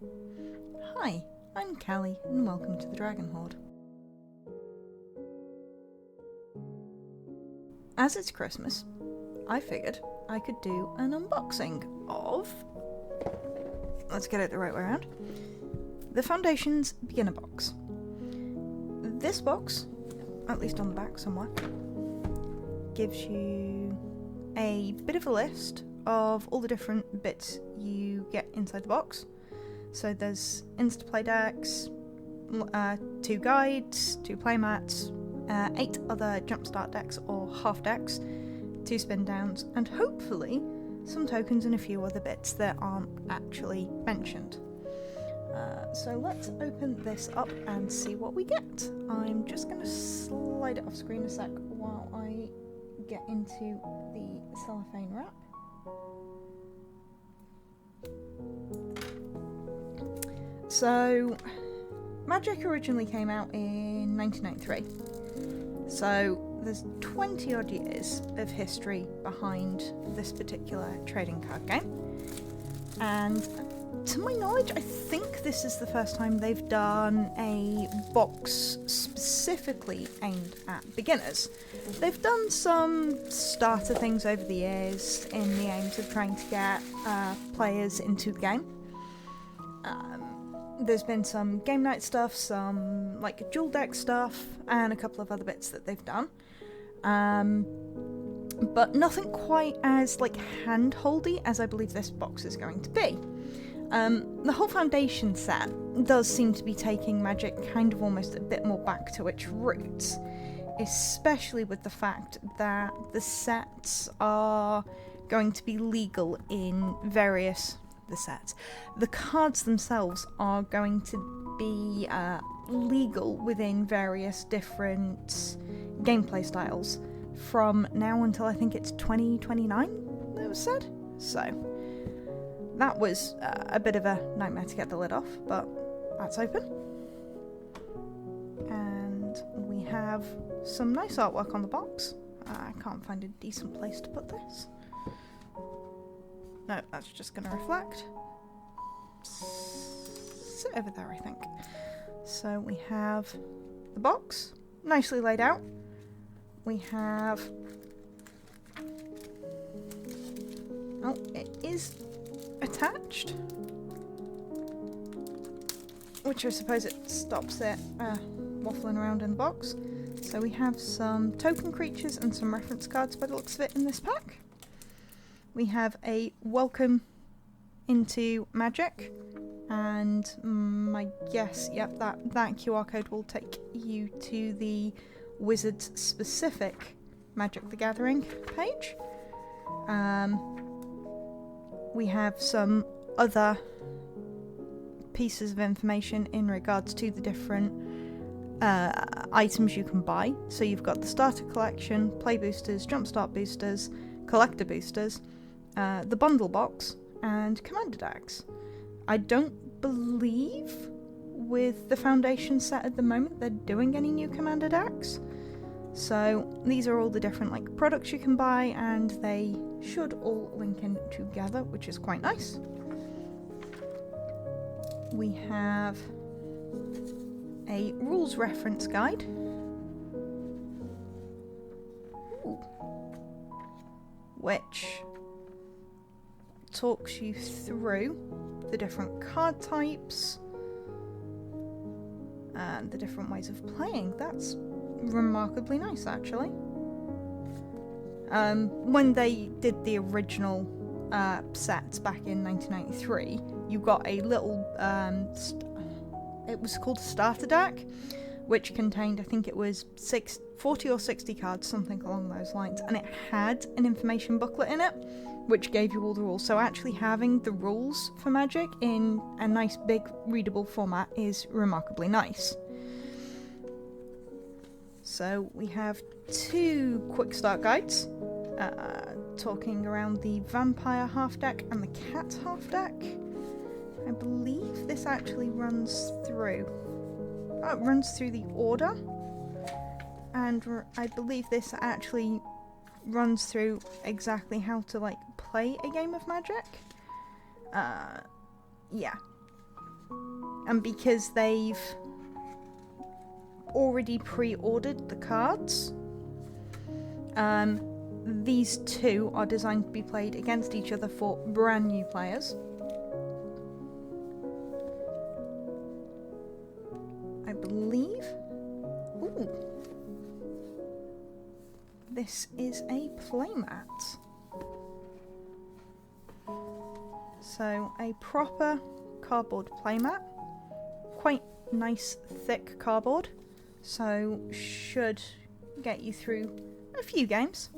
Hi, I'm Callie and welcome to the Dragon Horde. As it's Christmas, I figured I could do an unboxing of, let's get it the right way around, the Foundation's Beginner Box. This box, at least on the back somewhere, gives you a bit of a list of all the different bits you get inside the box. So there's Instaplay decks, 2 guides, 2 playmats, 8 other jumpstart decks or half decks, 2 spin downs, and hopefully some tokens and a few other bits that aren't actually mentioned. So let's open this up and see what we get. I'm just going to slide it off screen a sec while I get into the cellophane wrap. So, Magic originally came out in 1993, so there's 20 odd years of history behind this particular trading card game, and to my knowledge I think this is the first time they've done a box specifically aimed at beginners. They've done some starter things over the years in the aims of trying to get players into the game. There's been some game night stuff, some like dual deck stuff, and a couple of other bits that they've done. But nothing quite as like hand-holdy as I believe this box is going to be. The whole Foundation set does seem to be taking Magic kind of almost a bit more back to its roots, especially with the fact that the sets are going to be legal in various... The cards themselves are going to be legal within various different gameplay styles from now until I think it's 2029, that was said. So, that was a bit of a nightmare to get the lid off, but that's open. And we have some nice artwork on the box. I can't find a decent place to put this. No, that's just going to reflect. Sit over there, I think. So we have the box, nicely laid out. We have... Oh, it is attached. Which I suppose it stops it waffling around in the box. So we have some token creatures and some reference cards by the looks of it in this pack. We have a welcome into Magic, and my guess, yep, that QR code will take you to the Wizzards specific Magic the Gathering page. We have some other pieces of information in regards to the different items you can buy. So you've got the starter collection, play boosters, jumpstart boosters, collector boosters, the bundle box, and commander decks. I don't believe with the Foundation set at the moment they're doing any new commander decks. So these are all the different like products you can buy, and they should all link in together, which is quite nice. We have a rules reference guide. Ooh. Which talks you through the different card types and the different ways of playing. That's remarkably nice, actually. When they did the original sets back in 1993, you got a little it was called a starter deck, which contained, I think it was 40 or 60 cards, something along those lines, and it had an information booklet in it which gave you all the rules. So actually having the rules for Magic in a nice big readable format is remarkably nice. So we have 2 quick start guides talking around the vampire half deck and the cat half deck. I believe this actually runs through the order, and I believe this actually runs through exactly how to like play a game of Magic. Yeah. And because they've already pre-ordered the cards, these two are designed to be played against each other for brand new players. I believe. Ooh. This is a playmat. So a proper cardboard playmat. Quite nice thick cardboard. So should get you through a few games.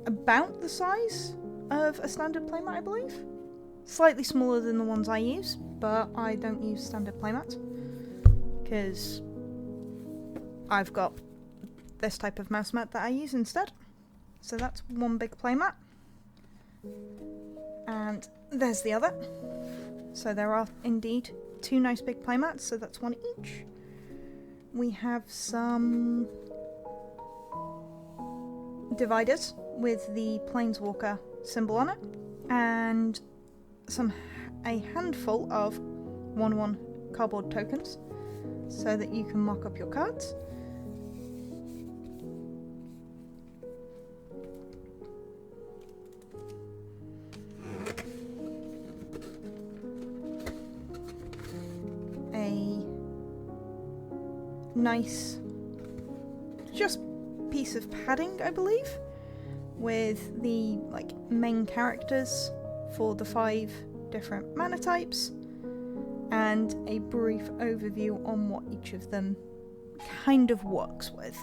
About the size of a standard playmat, I believe. Slightly smaller than the ones I use, but I don't use standard playmats because I've got this type of mouse mat that I use instead. So that's one big playmat. And there's the other. So there are indeed two nice big playmats, so that's one each. We have some dividers with the Planeswalker symbol on it, and a handful of 1/1 cardboard tokens so that you can mock up your cards. A nice just piece of padding, I believe, with the main characters for the 5 different mana types, and a brief overview on what each of them kind of works with.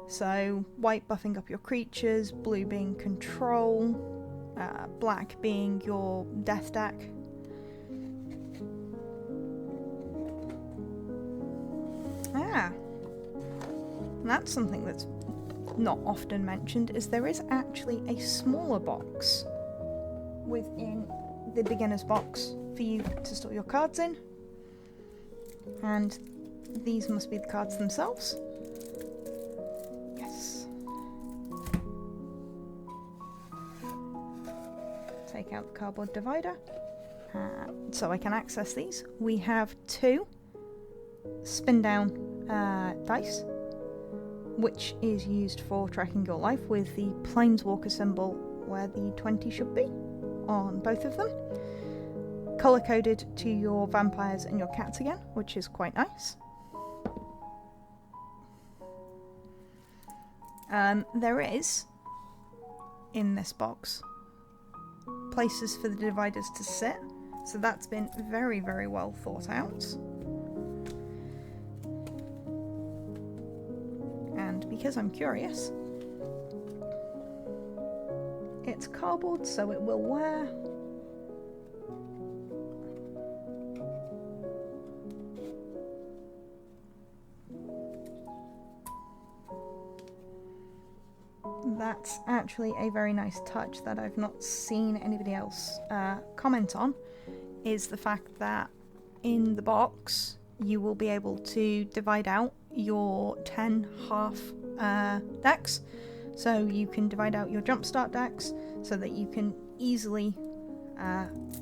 So white buffing up your creatures, blue being control, black being your death deck. That's something that's not often mentioned, is there is actually a smaller box within the beginner's box for you to store your cards in, and these must be the cards themselves. Yes. Take out the cardboard divider so I can access these. We have 2 spin down dice, which is used for tracking your life with the Planeswalker symbol where the 20 should be on both of them. Colour coded to your vampires and your cats again, which is quite nice. There is, in this box, places for the dividers to sit, so that's been very, very well thought out. And because I'm curious, it's cardboard, so it will wear. That's actually a very nice touch that I've not seen anybody else comment on, is the fact that in the box you will be able to divide out your 10 half decks. So you can divide out your jumpstart decks so that you can easily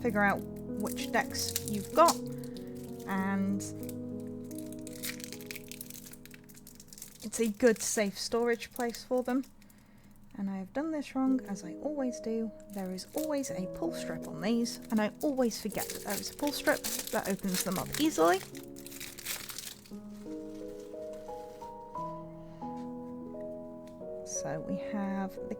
figure out which decks you've got, and it's a good safe storage place for them. And I have done this wrong, as I always do. There is always a pull strip on these, and I always forget that there is a pull strip that opens them up easily. So we have the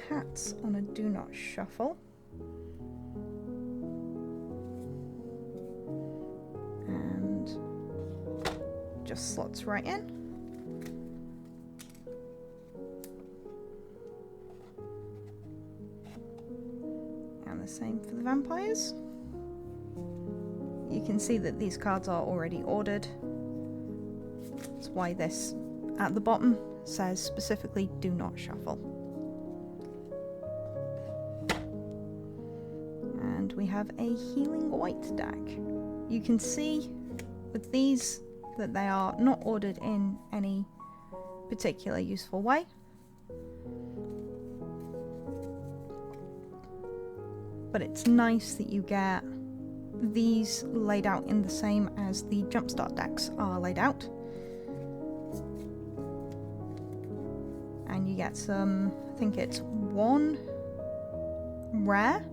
cats on a do not shuffle. And just slots right in. And the same for the vampires. You can see that these cards are already ordered. That's why this at the bottom says specifically do not shuffle. And we have a healing white deck. You can see with these that they are not ordered in any particular useful way. but it's nice that you get these laid out in the same as the Jumpstart decks are laid out. And you get some, I think it's 1 rare.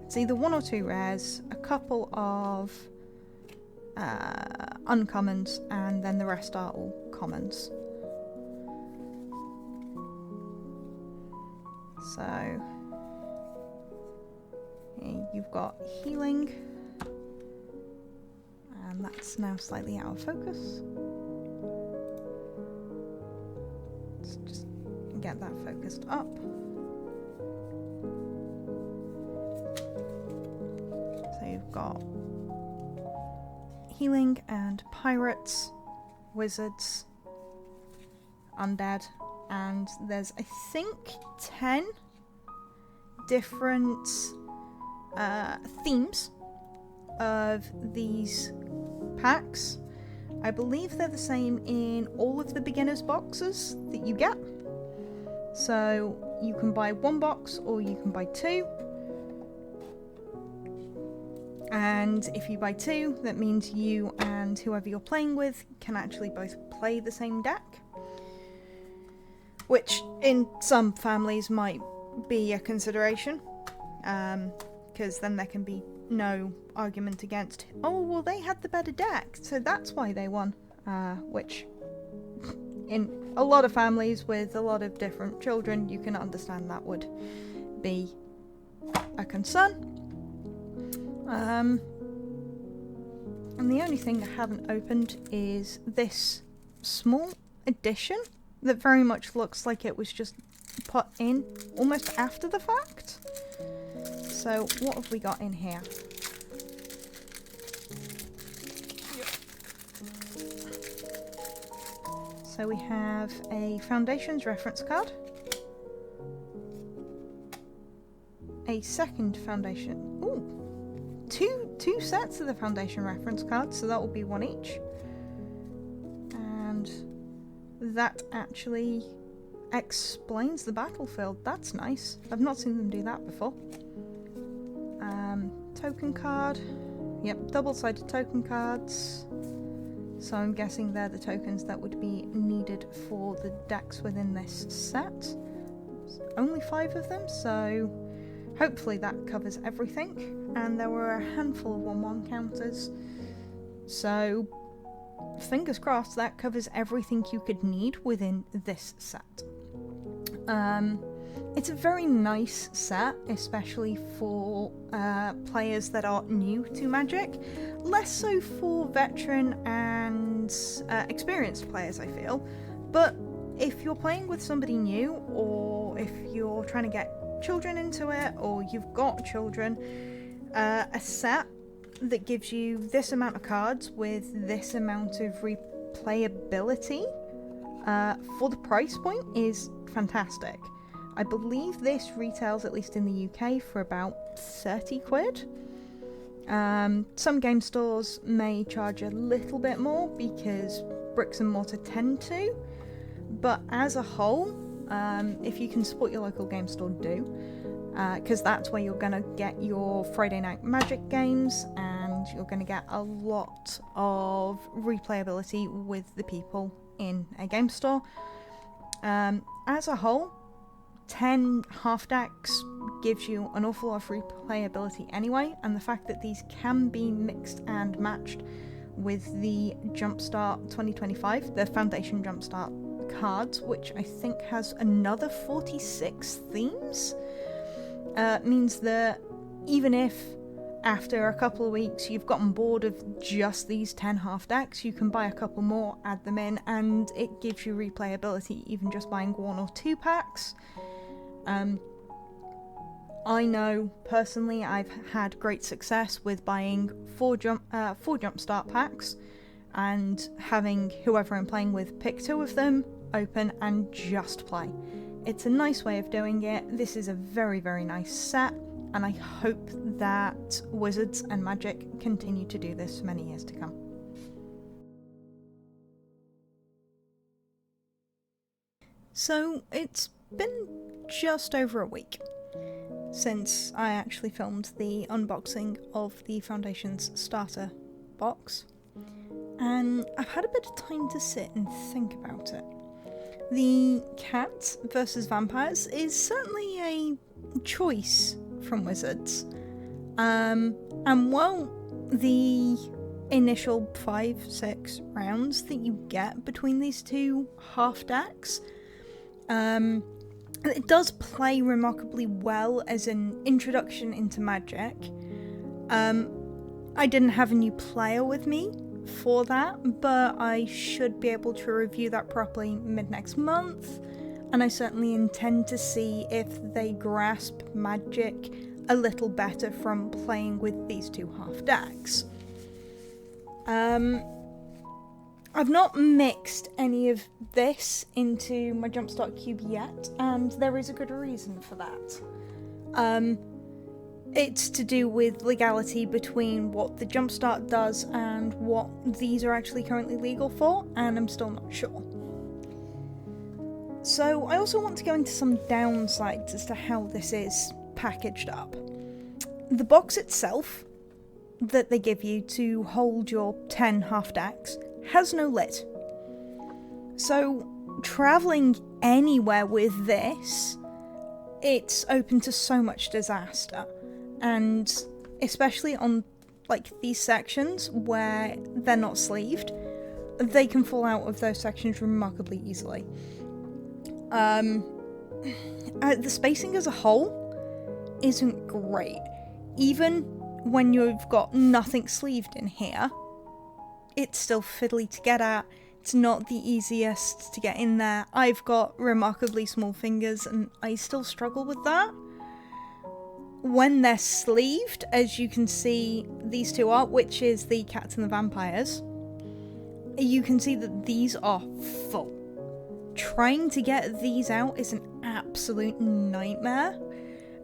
It's either 1 or 2 rares, a couple of uncommons, and then the rest are all commons. So you've got healing, and that's now slightly out of focus. Let's just get that focused up. So you've got healing and pirates, wizards, undead, and there's, I think, 10 different themes of these packs. I believe they're the same in all of the beginners boxes that you get. So you can buy 1 box or you can buy 2. And if you buy 2, that means you and whoever you're playing with can actually both play the same deck. Which in some families might be a consideration. Because then there can be no argument against, oh, well, they had the better deck, so that's why they won. Which, in a lot of families with a lot of different children, you can understand that would be a concern. And the only thing I haven't opened is this small addition that very much looks like it was just put in almost after the fact. So what have we got in here? So we have a Foundations reference card, a second Foundation, two sets of the Foundation reference cards, so that will be 1 each. And that actually explains the battlefield. That's nice. I've not seen them do that before. Token card. Yep, double-sided token cards. So I'm guessing they're the tokens that would be needed for the decks within this set. There's only 5 of them, so hopefully that covers everything. And there were a handful of 1/1 counters. So fingers crossed that covers everything you could need within this set. It's a very nice set, especially for players that are new to Magic. Less so for veteran and experienced players, I feel. But if you're playing with somebody new, or if you're trying to get children into it, or you've got children, a set that gives you this amount of cards with this amount of replayability for the price point is fantastic. I believe this retails, at least in the UK, for about 30 quid. Some game stores may charge a little bit more because bricks and mortar tend to, but as a whole, if you can support your local game store, do, because that's where you're going to get your Friday Night Magic games, and you're going to get a lot of replayability with the people in a game store. As a whole, 10 half decks gives you an awful lot of replayability anyway, and the fact that these can be mixed and matched with the Jumpstart 2025, the Foundation Jumpstart cards, which I think has another 46 themes, means that even if after a couple of weeks you've gotten bored of just these 10 half decks, you can buy a couple more, add them in, and it gives you replayability even just buying 1 or 2 packs. I know personally I've had great success with buying 4 Jumpstart packs and having whoever I'm playing with pick 2 of them, open, and just play. It's a nice way of doing it. This is a very, very nice set, and I hope that Wizzards and Magic continue to do this for many years to come. So it's been just over a week since I actually filmed the unboxing of the Foundations starter box, and I've had a bit of time to sit and think about it. The Cats versus Vampires is certainly a choice from Wizzards, and while the initial 5-6 rounds that you get between these two half decks, it does play remarkably well as an introduction into Magic. I didn't have a new player with me for that, but I should be able to review that properly mid-next month, and I certainly intend to see if they grasp Magic a little better from playing with these two half decks. I've not mixed any of this into my Jumpstart Cube yet, and there is a good reason for that. It's to do with legality between what the Jumpstart does and what these are actually currently legal for, and I'm still not sure. So I also want to go into some downsides as to how this is packaged up. The box itself that they give you to hold your 10 half decks has no lid. So travelling anywhere with this, it's open to so much disaster. And especially on like these sections where they're not sleeved, they can fall out of those sections remarkably easily. The spacing as a whole isn't great. Even when you've got nothing sleeved in here, it's still fiddly to get at. It's not the easiest to get in there. I've got remarkably small fingers and I still struggle with that. When they're sleeved, as you can see these two are, which is the Cats and the Vampires, you can see that these are full. Trying to get these out is an absolute nightmare,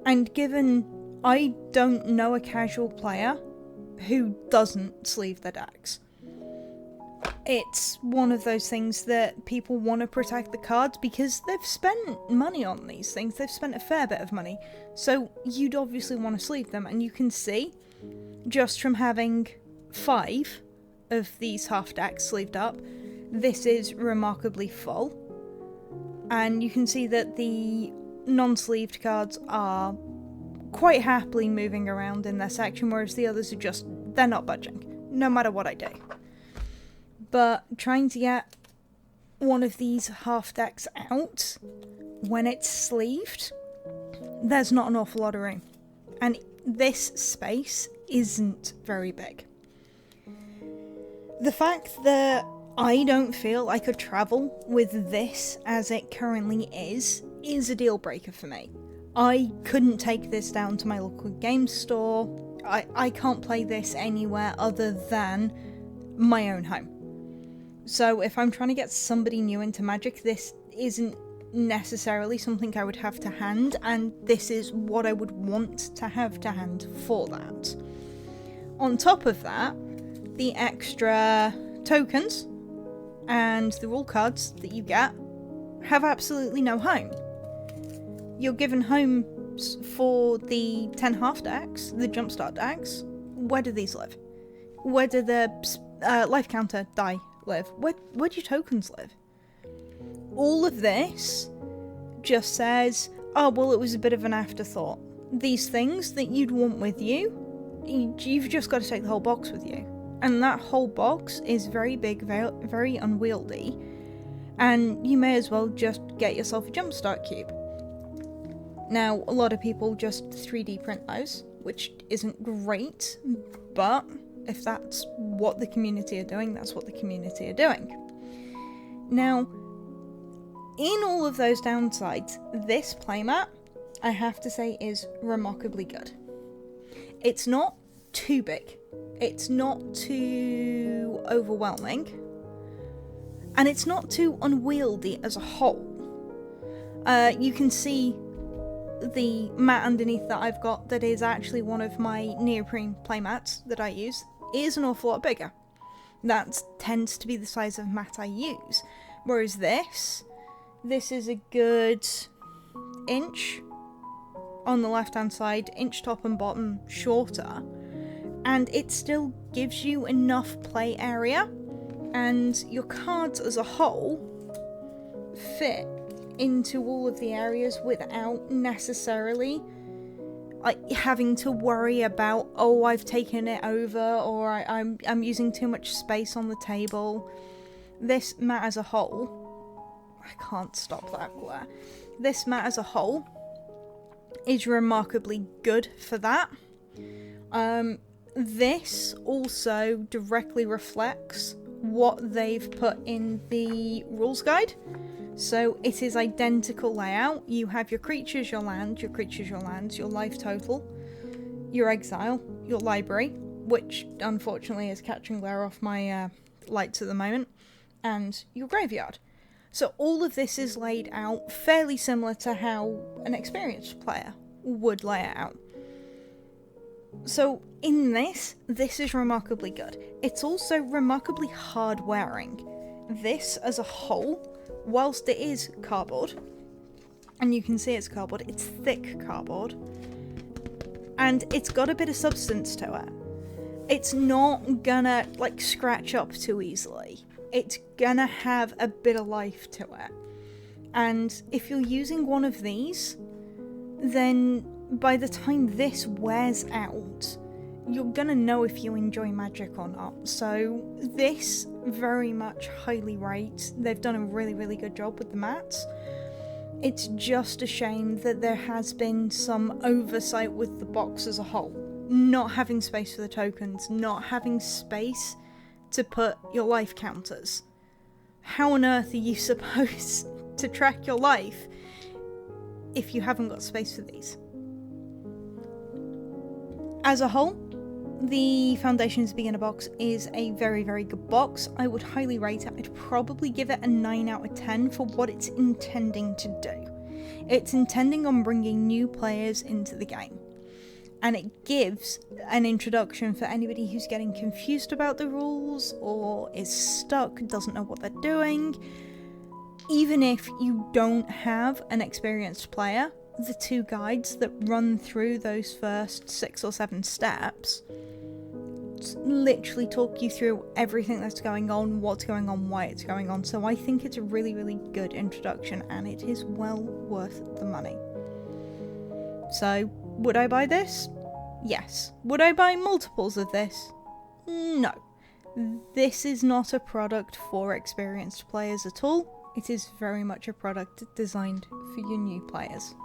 and given I don't know a casual player who doesn't sleeve their decks, it's one of those things that people want to protect the cards because they've spent money on these things. They've spent a fair bit of money. So you'd obviously want to sleeve them. And you can see, just from having 5 of these half decks sleeved up, this is remarkably full. And you can see that the non-sleeved cards are quite happily moving around in their section, whereas the others are just, they're not budging, no matter what I do. But trying to get one of these half decks out when it's sleeved, there's not an awful lot of room. And this space isn't very big. The fact that I don't feel I could travel with this as it currently is a deal breaker for me. I couldn't take this down to my local game store. I can't play this anywhere other than my own home. So if I'm trying to get somebody new into Magic, this isn't necessarily something I would have to hand, and this is what I would want to have to hand for that. On top of that, the extra tokens and the rule cards that you get have absolutely no home. You're given homes for the 10 half decks, the Jumpstart decks. Where do these live? Where do the life counter die live? Where do your tokens live? All of this just says, oh, well, it was a bit of an afterthought. These things that you'd want with you, you've just got to take the whole box with you. And that whole box is very big, very unwieldy, and you may as well just get yourself a Jumpstart Cube. Now, a lot of people just 3D print those, which isn't great, but if that's what the community are doing, that's what the community are doing. Now, in all of those downsides, this playmat, I have to say, is remarkably good. It's not too big, it's not too overwhelming, and it's not too unwieldy as a whole. You can see the mat underneath that I've got, that is actually one of my neoprene playmats that I use, is an awful lot bigger. That tends to be the size of mat I use, whereas this is a good inch on the left hand side, inch top and bottom shorter, and it still gives you enough play area, and your cards as a whole fit into all of the areas without necessarily like having to worry about, oh, I've taken it over, or I'm using too much space on the table. This mat as a whole, I can't stop that glare. This mat as a whole is remarkably good for that. This also directly reflects what they've put in the rules guide. So it is identical layout. You have your creatures, your land, your creatures, your lands, your life total, your exile, your library, which unfortunately is catching glare off my lights at the moment, and your graveyard. So all of this is laid out fairly similar to how an experienced player would lay it out. So in this is remarkably good. It's also remarkably hard wearing. This as a whole, whilst it is cardboard, and you can see it's cardboard, it's thick cardboard, and it's got a bit of substance to it. It's not gonna like scratch up too easily. It's gonna have a bit of life to it. And if you're using one of these, then by the time this wears out, you're gonna know if you enjoy Magic or not. So this very much highly rate. They've done a really, really good job with the mats. It's just a shame that there has been some oversight with the box as a whole. Not having space for the tokens, not having space to put your life counters. How on earth are you supposed to track your life if you haven't got space for these? As a whole, the Foundations Beginner Box is a very, very good box. I would highly rate it. I'd probably give it a 9 out of 10 for what it's intending to do. It's intending on bringing new players into the game. And it gives an introduction for anybody who's getting confused about the rules or is stuck, doesn't know what they're doing. Even if you don't have an experienced player, the 2 guides that run through those first 6 or 7 steps literally talk you through everything that's going on, what's going on, why it's going on. So I think it's a really, really good introduction, and it is well worth the money. So, would I buy this? Yes. Would I buy multiples of this? No. This is not a product for experienced players at all. It is very much a product designed for your new players.